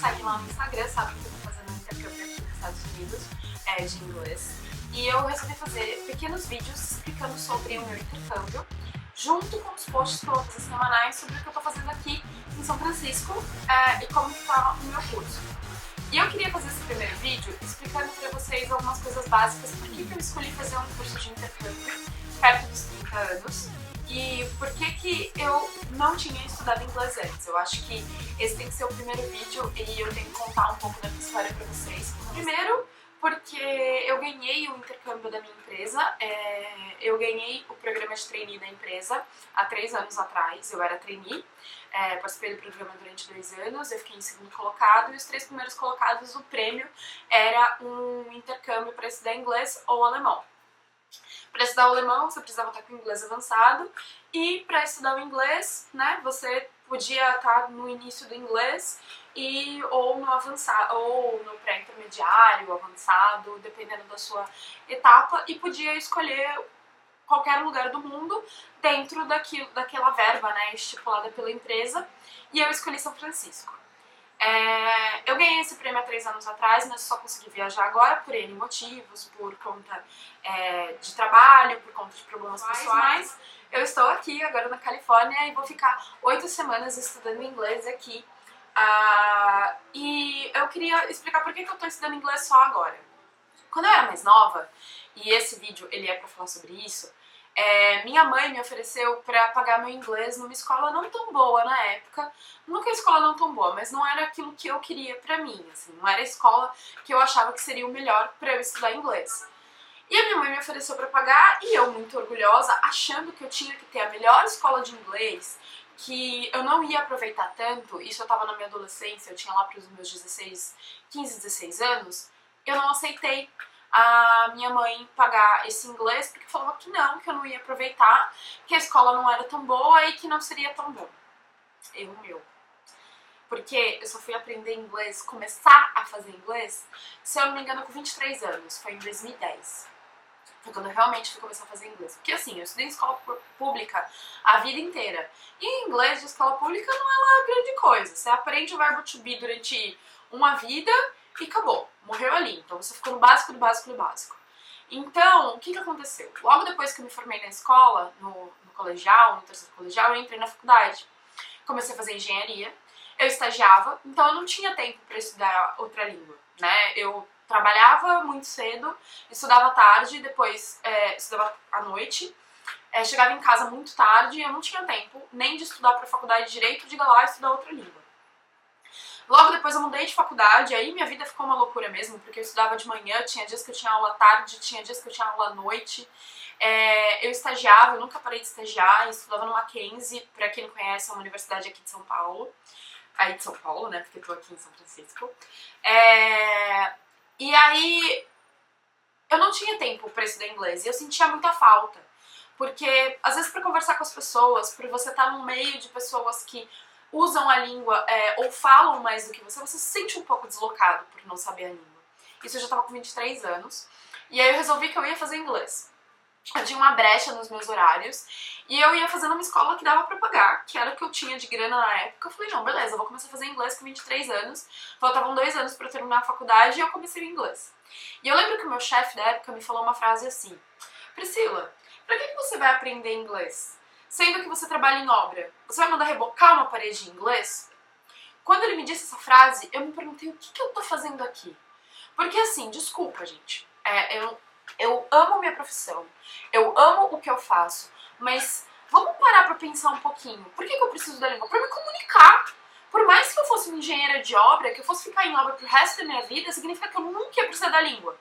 segue lá no Instagram sabe que eu tô fazendo um intercâmbio aqui nos Estados Unidos de inglês. E eu resolvi fazer pequenos vídeos explicando sobre o meu intercâmbio, junto com os posts que eu vou fazer semanais sobre o que eu tô fazendo aqui em São Francisco e como que tá o meu curso. E eu queria fazer esse primeiro vídeo explicando pra vocês algumas coisas básicas, por que eu escolhi fazer um curso de intercâmbio perto dos 30 anos e por que eu não tinha estudado inglês antes. Eu acho que esse tem que ser o primeiro vídeo e eu tenho que contar um pouco da minha história pra vocês. Primeiro, porque eu ganhei o intercâmbio da minha empresa, eu ganhei o programa de trainee da empresa há 3 anos atrás, eu era trainee, participei do programa durante 2 anos, eu fiquei em segundo colocado e os 3 primeiros colocados, o prêmio era um intercâmbio para estudar inglês ou alemão. Para estudar o alemão, você precisava estar com o inglês avançado e para estudar o inglês, né, você podia estar no início do inglês ou no avançado, ou no pré-intermediário, avançado, dependendo da sua etapa, e podia escolher qualquer lugar do mundo dentro daquela verba, né, estipulada pela empresa, e eu escolhi São Francisco. Eu ganhei esse prêmio há 3 anos atrás, mas só consegui viajar agora por N motivos, por conta de trabalho, por conta de problemas pessoais. Eu estou aqui agora na Califórnia e vou ficar 8 semanas estudando inglês aqui. E eu queria explicar por que eu estou estudando inglês só agora. Quando eu era mais nova, e esse vídeo ele é para falar sobre isso, minha mãe me ofereceu para pagar meu inglês numa escola não tão boa na época. Nunca a escola não tão boa, mas não era aquilo que eu queria pra mim, assim, não era a escola que eu achava que seria o melhor pra eu estudar inglês. E a minha mãe me ofereceu pra pagar e eu, muito orgulhosa, achando que eu tinha que ter a melhor escola de inglês, que eu não ia aproveitar tanto, isso eu tava na minha adolescência, eu tinha lá pros meus 15, 16 anos, eu não aceitei a minha mãe pagar esse inglês porque falava que eu não ia aproveitar, que a escola não era tão boa e que não seria tão bom. Erro meu. Porque eu só fui aprender inglês, começar a fazer inglês, se eu não me engano, com 23 anos, foi em 2010. Foi quando eu realmente fui começar a fazer inglês. Porque assim, eu estudei em escola pública a vida inteira. E inglês de escola pública não é lá grande coisa. Você aprende o verbo to be durante uma vida e acabou. Morreu ali. Então você ficou no básico do básico do básico. Então, o que aconteceu? Logo depois que eu me formei na escola, no colegial, no terceiro colegial, eu entrei na faculdade. Comecei a fazer engenharia. Eu estagiava, então eu não tinha tempo para estudar outra língua, né? Eu trabalhava muito cedo, estudava à tarde, depois estudava à noite, chegava em casa muito tarde e eu não tinha tempo nem de estudar para a faculdade de Direito, diga lá, estudar outra língua. Logo depois eu mudei de faculdade, aí minha vida ficou uma loucura mesmo, porque eu estudava de manhã, tinha dias que eu tinha aula à tarde, tinha dias que eu tinha aula à noite. Eu estagiava, eu nunca parei de estagiar, eu estudava no Mackenzie, pra quem não conhece, é uma universidade aqui de São Paulo. Aí de São Paulo, né, porque eu tô aqui em São Francisco. E aí eu não tinha tempo pra estudar inglês e eu sentia muita falta. Porque, às vezes, pra conversar com as pessoas, por você estar no meio de pessoas que usam a língua ou falam mais do que você se sente um pouco deslocado por não saber a língua. Isso eu já tava com 23 anos. E aí eu resolvi que eu ia fazer inglês. Eu tinha uma brecha nos meus horários e eu ia fazendo uma escola que dava pra pagar, que era o que eu tinha de grana na época. Eu falei, não, beleza, eu vou começar a fazer inglês com 23 anos. Faltavam 2 anos pra eu terminar a faculdade e eu comecei o inglês. E eu lembro que o meu chefe da época me falou uma frase assim: Priscila, pra que você vai aprender inglês? Sendo que você trabalha em obra, você vai mandar rebocar uma parede em inglês? Quando ele me disse essa frase, eu me perguntei o que eu tô fazendo aqui. Porque assim, desculpa, gente, eu amo minha profissão, eu amo o que eu faço, mas vamos parar pra pensar um pouquinho. Por que eu preciso da língua? Pra me comunicar. Por mais que eu fosse uma engenheira de obra, que eu fosse ficar em obra pro resto da minha vida, significa que eu nunca ia precisar da língua.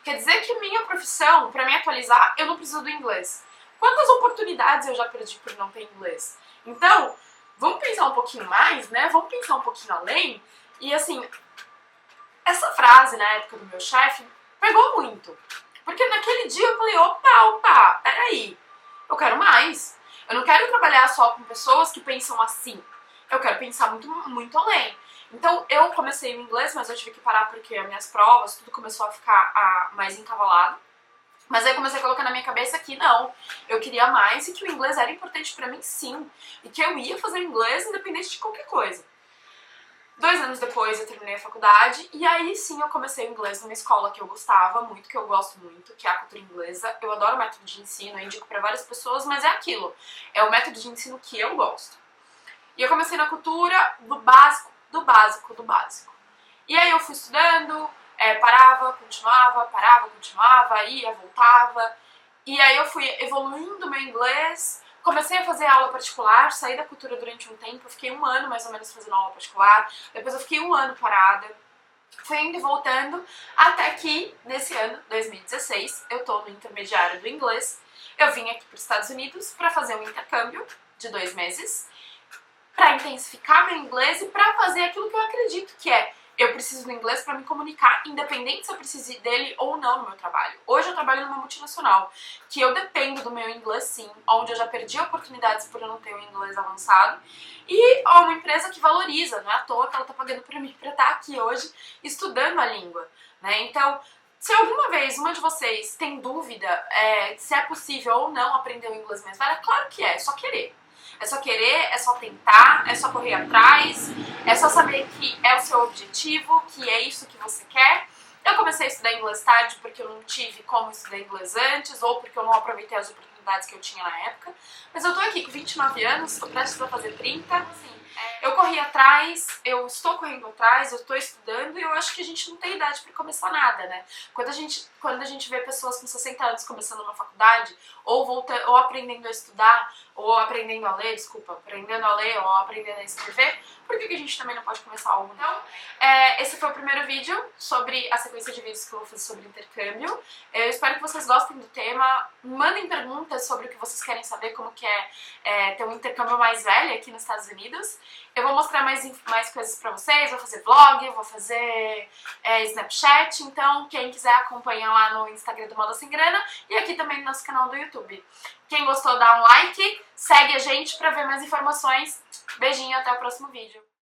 Quer dizer que minha profissão, pra me atualizar, eu não preciso do inglês. Quantas oportunidades eu já perdi por não ter inglês? Então, vamos pensar um pouquinho mais, né? Vamos pensar um pouquinho além. E assim, essa frase na época do meu chefe pegou muito. Porque naquele dia eu falei, opa, peraí, eu quero mais. Eu não quero trabalhar só com pessoas que pensam assim. Eu quero pensar muito, muito além. Então eu comecei o inglês, mas eu tive que parar porque as minhas provas, tudo começou a ficar mais encavalado. Mas aí eu comecei a colocar na minha cabeça que não, eu queria mais e que o inglês era importante pra mim sim. E que eu ia fazer inglês independente de qualquer coisa. 2 anos depois eu terminei a faculdade e aí sim eu comecei o inglês numa escola que eu gostava muito, que eu gosto muito, que é a cultura inglesa. Eu adoro o método de ensino, eu indico pra várias pessoas, mas é aquilo, é o método de ensino que eu gosto. E eu comecei na cultura do básico, do básico, do básico. E aí eu fui estudando, parava, continuava, ia, voltava. E aí eu fui evoluindo meu inglês. Comecei a fazer aula particular, saí da cultura durante um tempo, eu fiquei 1 ano mais ou menos fazendo aula particular, depois eu fiquei 1 ano parada, fui indo e voltando, até que nesse ano, 2016, eu tô no intermediário do inglês, eu vim aqui para os Estados Unidos para fazer um intercâmbio de 2 meses, para intensificar meu inglês e para fazer aquilo que eu acredito que é eu preciso do inglês para me comunicar, independente se eu preciso dele ou não no meu trabalho. Hoje eu trabalho numa multinacional, que eu dependo do meu inglês sim, onde eu já perdi oportunidades por eu não ter o inglês avançado, e é uma empresa que valoriza, não é à toa que ela tá pagando para mim para estar aqui hoje estudando a língua, né? Então, se alguma vez uma de vocês tem dúvida se é possível ou não aprender o inglês mais velho, é claro que é só querer. É só querer, é só tentar, é só correr atrás, é só saber que é o seu objetivo, que é isso que você quer. Eu comecei a estudar inglês tarde porque eu não tive como estudar inglês antes ou porque eu não aproveitei as oportunidades que eu tinha na época. Mas eu tô aqui com 29 anos, tô prestes a fazer 30, assim, eu corri atrás, eu estou correndo atrás, eu estou estudando e eu acho que a gente não tem idade para começar nada, né? Quando a gente vê pessoas com 60 anos começando uma faculdade, ou aprendendo a estudar, ou aprendendo a ler, aprendendo a ler ou aprendendo a escrever, por que a gente também não pode começar algo? Então, esse foi o primeiro vídeo sobre a sequência de vídeos que eu vou fazer sobre intercâmbio. Eu espero que vocês gostem do tema, mandem perguntas sobre o que vocês querem saber, como que é ter um intercâmbio mais velho aqui nos Estados Unidos. Eu vou mostrar mais coisas pra vocês, vou fazer vlog, vou fazer Snapchat, então quem quiser acompanha lá no Instagram do Moda Sem Grana e aqui também no nosso canal do YouTube. Quem gostou dá um like, segue a gente pra ver mais informações. Beijinho, até o próximo vídeo.